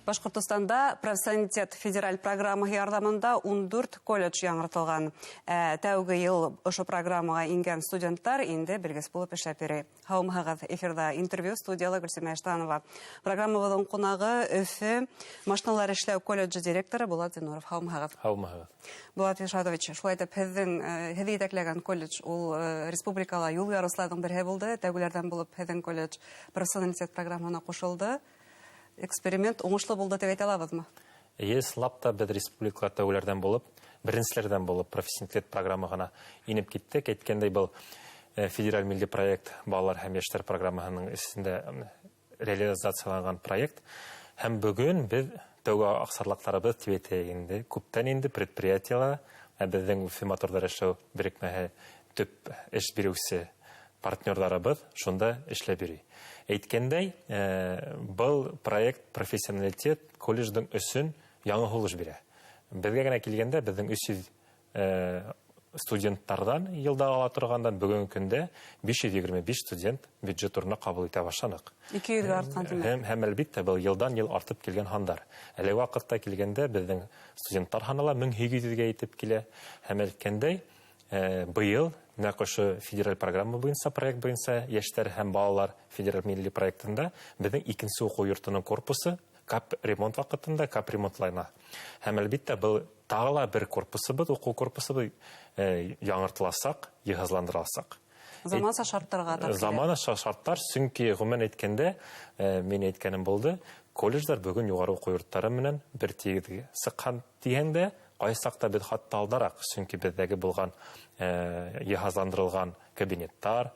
Башкортостанда профсанитет федераль программы ярдәмендә 14 колледж яңартылган. Тәүге ел ошо программага ингән студентлар инде белгес булып эшләп йөри. Һаумыгыз, эфирда интервью студиялы Гөлсемә Эштанова. Программабызның кунагы Өфе машиналар эшләү колледжы директоры Булат Зинуров. Һаумыгыз. Һаумыгыз. Булат Ишадович, шулай итеп һеҙ етәкләгән колледж ул республикала юл ярысларының бере булды. Тәүгеләрдән булып һеҙҙең колледж профсанитет программасына кушылды. Эксперимент уңышлы булды дип әйтә алабызмы? Слапта беҙ республикала тәүгеләрдән булып, беренселәрдән булып профсанитет программаһына инеп киттек. Әйткәндәй, был федераль милли проект балалар һәм йәштәр программаһының эсендә реализацияланган проект. Һәм бүген беҙ тәүге аҡсарлаҡтарыбыҙ дип әйтәйек инде. Күптән инде предприятиелар, беҙҙең Уфа моторҙар эшләү берекмәһе төп эш биреүсе партнерҙарыбыҙ шунда эшләп йөрөй. Әйткәндәй, был проект профессионалитет колледждың өсөн яңы һулыш бирә. Беҙгә генә килгәндә, беҙҙең 300 студенттардан йылда ала торғандан бүгенге көндә 525 студент бюджет турына ҡабул итә башланыҡ. 200-гә артҡан тимәк. Һәм әлбиттә, был йылдан-йыл артып килгән һандар. Әлеге ваҡытта килгәндә беҙҙең студенттар һаны 1800-гә итеп килә. Һәм әйткәндәй, быйыл нәҡ ошо федераль программа буйынса, проект буйынса, йәштәр һәм балалар федераль милли проектында беҙҙең икенсе уҡыу йортоноң корпусы кап ремонт ваҡытында кап ремонтлана. Һәм әлбиттә, был тағы ла бер корпусыбыҙ, уҡыу корпусыбыҙ яңыртыласаҡ, йыһазландырыласаҡ. Заманса шарттарға тап килә. Заманса шарттар, сөнки ғөмүмән әйткәндә, мин әйткәнем булды, колледждар бөгөн юғары уҡыу йорттары менән бер тигеҙгә сыҡҡан тигәндә, ҡайһы саҡта беҙ хатта алдараҡ, сөнки беҙҙәге булған йыһазландырылған кабинеттар,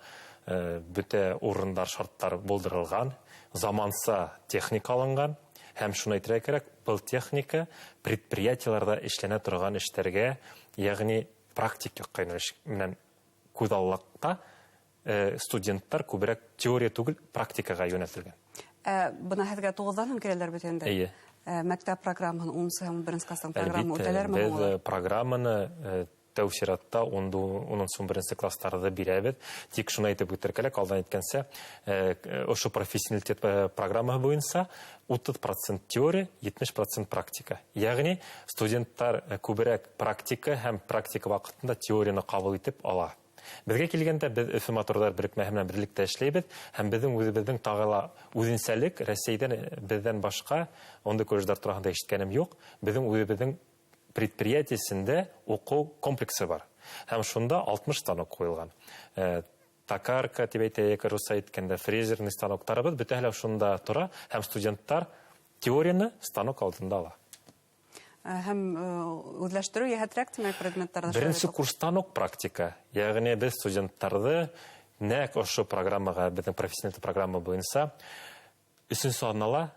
бөтә урындар, шарттар булдырылған, заманса техника алынған. Һәм шуны әйтергә кәрәк, был техника предприятиеларда эшләнә торған эштәргә, ягъни практика менән күҙаллыҡта студенттар күберәк теория түгел, практикаға йүнәлтелгән. Бына һеҙгә 9-дан киләләр бит инде. Эйе. Мәктәп программаһын 10-нчы һәм 11-нче кластан программа үтәләрме? Беҙ программаны тәү сиратта 10-11 класстарҙы бирәбеҙ. Тик шуны әйтеп үтергә кәрәк, алдан әйткәнсә, ошо профессионалитет программаһы буйынса 30% теория, 70% практика. Ягъни студенттар күберәк практика һәм практика ваҡытында теорияны ҡабул итеп ала. Беҙгә килгәндә, беҙ Өфө моторҙар берекмәһе менән берлектә эшләйбеҙ, һәм беҙҙең үҙебеҙҙең тағы ла үҙенсәлек, Рәсәйҙән беҙҙән башҡа, ондай колледждар тураһында ишеткәнем юҡ, беҙҙең үҙебеҙҙең предприятиесендә уҡыу комплексы бар. Һәм шунда 60 станок ҡуйылған. Токарка, тип әйтәйек, русса әйткәндә, фрезерный станоктарыбыҙ бөтәһе шунда тора, һәм студенттар теорияны станок алдында ала. Һәм үҙләштереү йәһәтрәк тимәк предметтарҙа. Беренсе курстан уҡ практика. Ягъни беҙ студенттарҙы нәҡ ошо программаға, беҙҙең профессиональ программа буйынса 3-нче аҙнала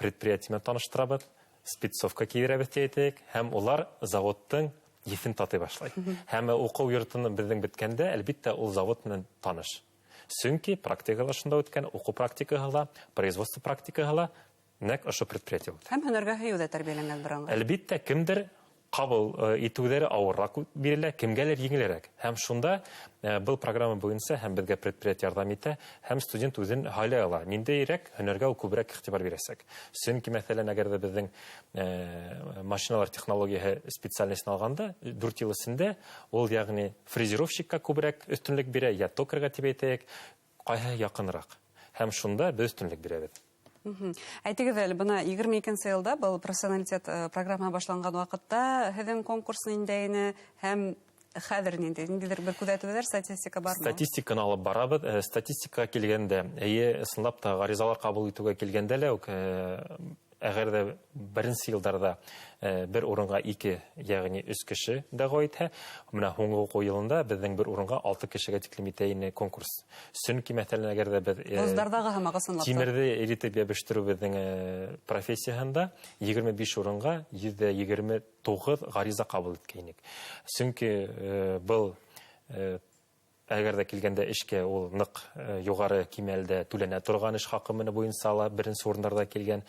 предприятие менән таныштырабыҙ, спецовка кейҙерәбеҙ тип әйтәйек, һәм улар заводтың еҫен татый башлай. Һәм уҡыу йортоно беҙҙең бөткәндә, әлбиттә, ул завод менән таныш. Сөнки практикала шунда үткән, уҡыу практикаһы ла, производство практикаһы ла нәҡ ошо предприятие булды. Һәм һөнәргә һөйөүҙә тәрбиәләнгән бер аңғай. Әлбиттә, кемдер ҡабул итеүҙәре ауырыраҡ бирелә, кемгәлер еңелерәк. Һәм шунда был программа буйынса һәм беҙгә предприятие ярҙам итә, һәм студент үҙен һайлай ала. Ниндәйерәк һөнәргә ул күберәк иғтибар бирәсәк. Сөнки, мәҫәлән, әгәр ҙә беҙҙең машиналар технологияһы специальностен алғанда, 4 йыл эсендә ул, ягъни, фрезеровщикка күберәк өҫтөнлөк бирә, я токарга тип әйтәйек, ҡайһы яҡыныраҡ. Һәм шунда беҙ өҫтөнлөк бирәбеҙ. Әйтегеҙ әле, бына 22-нче йылда был профессионалитет программа башланган ваҡытта һеҙҙең конкурс ниндәйне һәм хәҙер ниндәйҙер бер күҙәтеүҙәр, статистика бармы? Статистиканы алып барабыҙ. Статистикаға килгәндә, ысынлап та ғаризалар ҡабул итеүгә килгәндә лә үк, әгәр ҙә беренсе йылдарҙа бер урынға 2, ягъни 3 кеше дәғүә итһә, менә һуңғы уҡыу йылында беҙҙең бер урынға 6 кешегә тиклем итә ине конкурс. Сөнки, мәҫәлән, әгәр ҙә беҙ тимерҙе эретеп йәбештереү беҙҙең профессияһында 25 урынға 129 ғариза ҡабул иткәйнек. Сөнки был әгәр дә килгәндә эшкә ул ныҡ юғары кимәлдә түләнә торған эш хаҡы менә буйынса ла беренсе урындарҙа килгән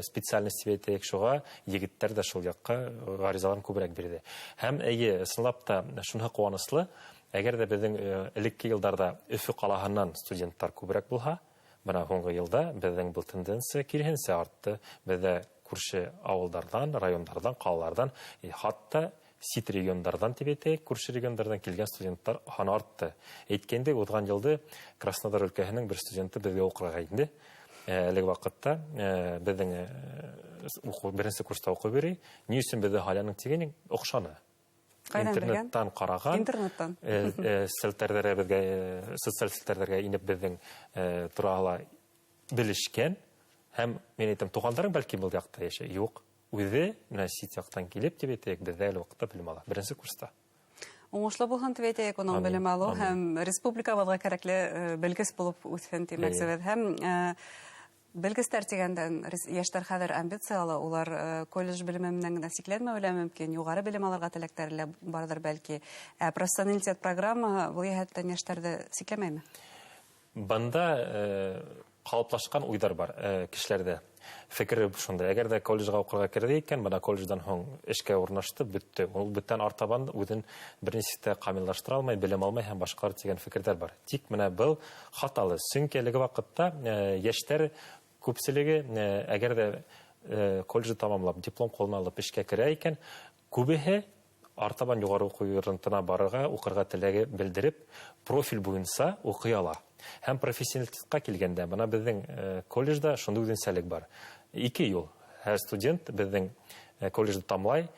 специальность тип әйтәйек, шуға егеттәр дә шул яҡҡа ғаризаларын күберәк бирҙе. Һәм ысынлап та шуныһы ҡыуаныслы, әгәр дә беҙҙең элекке йылдарҙа Өфө ҡалаһынан студенттар күберәк булһа, бына һуңғы йылда беҙҙең был тенденция киреһенсә артты. Беҙҙә күрше ауылдардан, райондардан, қалалардан, хатта сит региондардан тибетек, күрше региондардан келген студенттар ханы артты. Әйткенде, өткен жылды Краснодар өлкәһенең бір студенты бізге оқырға кайды. Әлеге вакытта безнең беренче курста укый бери, ни өчен бездә халяның тигәнең охшаны. Интернеттан караган. Интернеттан. Селтерләргә безгә социаль селтерләргә инеп безнең турала белешкән һәм мен әйтәм тугандарың бәлки бу якта яшәй. Юк, үзе менә сит яктан килеп дип әйтәк, бездә әле вакытта белем ала. Беренче курста. Уңышлы булһын дип әйтәйек, оның белем алу һәм республикабызга кирәкле белгес булып үсһен димәксебез. Һәм белгесләр дигәндән яшьләр хәзер амбициялы, улар колледж белеменнән генә сикләнмәүләр мөмкин, югары белем алырга теләктәре бардыр бәлки. Профессионалитет программа бу яһәттән яшьләрдә сикләмәйме? Банда калыплашкан уйдар бар кешеләрдә. Фикер шунда. Әгәр дә колледжга укырга керде икән, бана колледждан һоң эшкә урнашты, бетте. Ул бөтен артабан үзен беренче камиллаштыра алмай, белем алмай һәм башкалар дигән фикерләр бар. Тик менә был хаталы. Чөнки әлеге вакытта яшьләр күпселеге әгәр дә колледжды тамамлап, диплом кулына алып эшкә керә икән, күбеһе артабан югары уку йортына барырга, укырга теләге белдереп, профиль буенча укый ала. Һәм профессионалитетка килгәндә, бана безнең колледжда шундый үзенчәлек бар. 2 ел һәр студент безнең колледжды тамлай,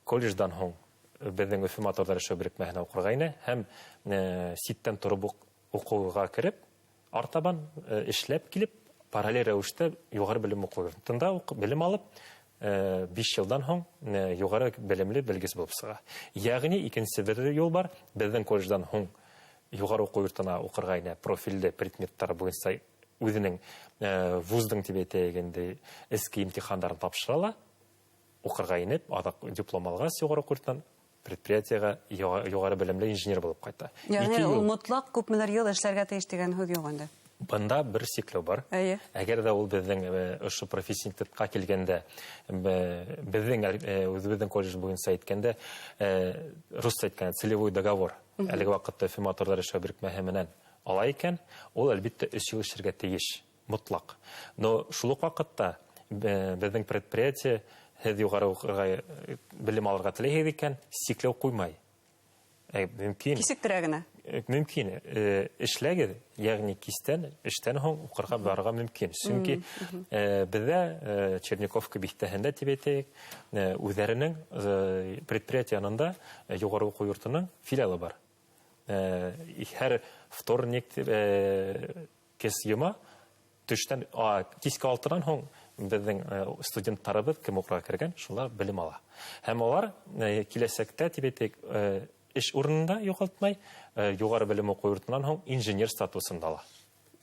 колледждан һоң безнең Өфе моторлар эше берекмәһенә укырга инә һәм ситтән торып укуга кереп, артабан эшләп килеп, параллель рәвештә югары белем укый. Тында белем алып, 5 елдан һоң югары белемле белгес булып чыга. Ягъни икенче бер юл бар, безнең колледждан һоң югары уку йортына укырга инә профильле предметтар буенча үзенең вуздың дип әйтәгәндә эске имтихандарын тапшырала, укырга инеп, адак диплом алган югары уку йортыннан предприятиягә югары белемле инженер булып кайта. Ягъни ул мотлак күпмеләр ел эшләргә тиеш дигән һүз юк инде. Бында бер сикләү бар. Әгәр дә ул безнең ошо профессионалитетка килгәндә, безнең үзебезнең колледж буенча әйткәндә, русча әйткәндә целевой договор. Әлеге вакытта Өфе моторлар эше берекмәһе менән ала икән, ул әлбәттә 3 ел эшләргә тиеш, мотлак. Но шул ук вакытта безнең предприятие һәр югары белем алырга теләгән икән, сикләү куймай. Мөмкин. Кисектерә генә. Мөмкин. Эшләгез, ягъни кистән, эштән һоң укырга барырга мөмкин. Чөнки бездә Черниковка бихтәһендә дип әйтәйек, үзләренең предприятиянында югары уку йортының филиалы бар. Һәр вторник кесьема төштән киске 6-дан һоң безнең студентларыбыз кем укырга кергән, шулар белем ала. Һәм алар киләсәктә дип әйтәйек, эш урынында югалтмай, югары белем уку йортыннан һоң инженер статусында ала.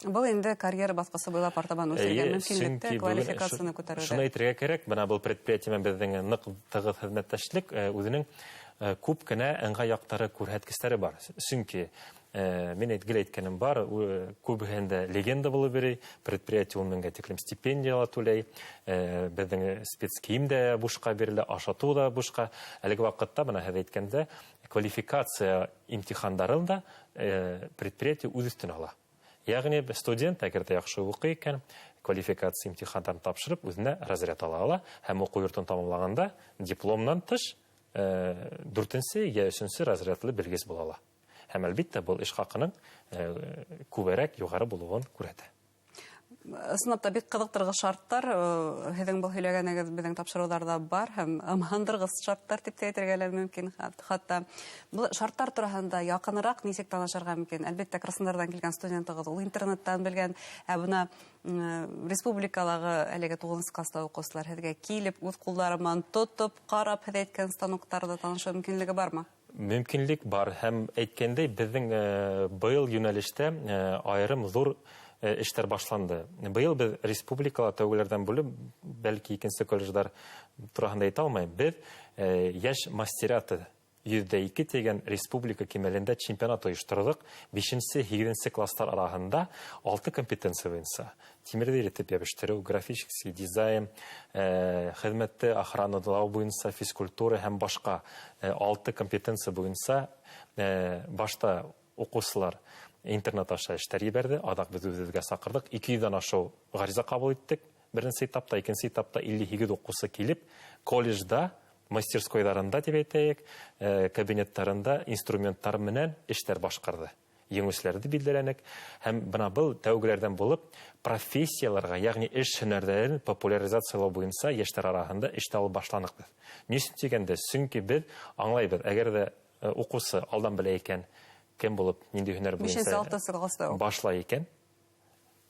Бұл инде карьера баскысы буйлап артабан үсергән мөмкинлекте, квалификацияны күтәрүдә. Шуны әйтергә кирәк, менә был предприятие безнең нык тыгыз хезмәттәшлек үзенең күп кенә ыңгай яктары күрһәткечләре бар. Чөнки мен әйткәнем бар, күбеһендә легенда булып бери, предприятие меңгә тиклем стипендия түләй, безнең спецкиим дә бушка бирелә, ашату да бушка. Әлеге вакытта менә һәр әйткәндә квалификация имтихандарында предприятие үз өстен ала. Ягъни студент әгәр дә яхшы укый икән, квалификация имтихандарын тапшырып, үзенә разряд ала һәм уку йортын тамамлаганда дипломнан тыш 4-нче я 3-нче разрядлы белгес була ала. Һәм әлбәттә бу эш хакының күбрәк югары булуын күрсәтә. Сынапта бик кызыктыргыч шарттар, һеҙҙең был һөйләгәнегеҙ безнең тапшырыуҙарҙа бар һәм ымһындырғыс шарттар дип әйтергә мөмкин. Хатта был шарттар тураһында яҡыныраҡ нисек танышырға мөмкин? Әлбәттә, Краснодардан килгән студентығыҙ, ул интернеттан белгән, бына республикалағы әлеге 9 класста уҡыусылар һеҙгә килеп, үҙ ҡулдарынан тотоп, ҡарап, һеҙ әйткән станоктарҙы танышыу мөмкинлеге бармы? Мөмкинлек бар һәм әйткәндәй, безнең быйыл йүнәлештә айырым зур эштәр башланды. Быйыл без республикала тәүгеләрдән бүлеп, бәлки икенче колледждар тураһында әйтә алмайым. Без яшь мастераты 102 тигән республика кимәлендә чемпионат оештырдык. 5-8 класслар араһында 6 компетенция буенча. Тимердә иретеп ябыштыру, графический дизайн, хезмәттә охранадылау буенча, физкультура һәм башка 6 компетенция буенча башта укучылар интернет аша эштәр ебәрде. Адак без үзебезгә сакырдык. 200-дан ашу гариза кабул иттек. Беренче этапта, икенче этапта 52 укучысы килеп, колледжда, мастерскойдарында дип әйтәйек, кабинеттарында инструменттар менән эшләр башкарды. Еңүчләрде билдәләнек һәм бына был тәүгеләрдән булып профессияларга, ягъни эш һөнәрләрен популяризациялау буенча яшьләр арасында эш алып башланык без. Нисен дигәндә, чөнки без аңлайбыз, әгәр дә укучысы алдан белә икән, кем булып, нинди һөнәр буенча башлай икән,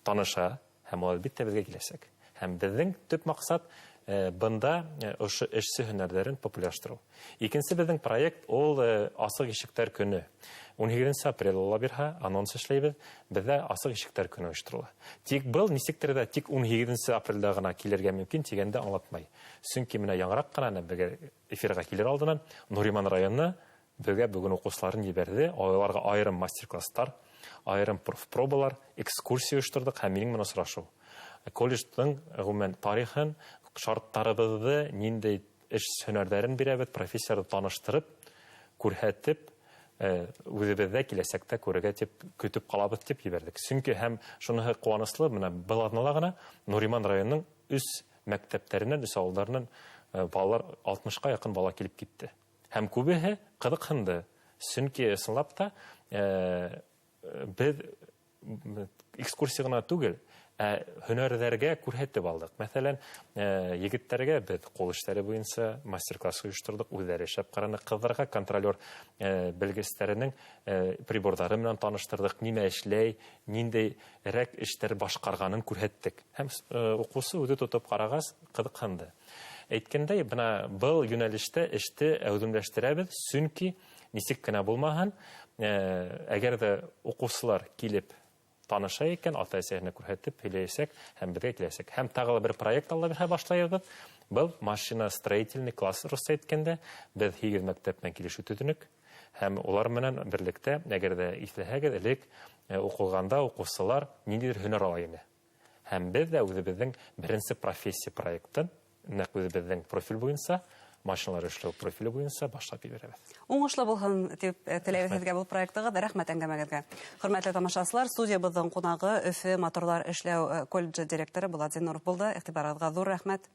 таныша һәм ул әлбәттә безгә киләчәк. Һәм безнең төп максат бында ошо эшсе һөнәрләрен популярлаштыру. Икенче безнең проект ул асык ишектәр көне. 17 апрель лабирха анонс эшләйбез. Бездә асык ишектәр көне оештырыла. Тик был нисектер дә тик 17 апрельдә гына килергә мөмкин дигәндә аңлатмай. Чөнки менә яңарак кына безгә эфирга килер алдыннан Нуриман районы безгә бүген укучыларын җибәрде. Аларга аерым мастер-класслар, аерым профпробалар, экскурсия оештырдык һәм минем менә сорашу. Колледжның гомумән тарихын, шартларыбызды, нинди эш һөнәрләрен бирәбез, профессорды таныштырып, күрһәтеп, үзебездә киләчәктә күрергә дип көтеп калабыз дип җибәрдек. Чөнки һәм шуныһы куанычлы, менә был атнала гына Нуриман районының үз мәктәпләреннән, үз авылларыннан балалар 60-ка якын бала килеп китте. Һәм күбеһе кызыксынды. Чөнки сынлап та без экскурсия гына түгел, һөнәрләргә күрһәтеп алдык. Мәсәлән, егетләргә без кул эшләре буенча мастер-класс оештырдык, үзләре эшләп караны, кызларга контролер белгечләренең приборлары белән таныштырдык, нимә эшләй, нинди рәк эшләр башкарганын күрһәттек. Һәм укучы үзе тотып карагач кызыксынды. Әйткәндәй, бына был юнәлештә эште әүдемләштерәбез, чөнки ничек кенә булмаһын, әгәр дә укучылар килеп таныша икән, ата-әсәһенә күрһәтеп һөйләячәк һәм безгә киләчәк. Һәм тагы бер проект алла бирһә башлайбыз. Был машина строительный класс русча әйткәндә без 8 мәктәптән килешү төзүнек һәм улар менән берлектә, әгәр дә исләһәгез, элек укыганда укучылар ниндидер һөнәр ала иде. Һәм без дә үзебезнең беренче профессия проектын, нәкъ үзебезнең профиль буенча, машиналар эшләү профиле буенча башлап бирәбез. Уңышлы булһын дип теләбез сезгә бу проектыгыз. Рәхмәт әңгәмәгезгә. Хөрмәтле тамашачылар, студиябызның кунагы Өфе моторлар эшләү колледжы директоры Булат Зиннуров булды. Игътибарыгызга зур рәхмәт.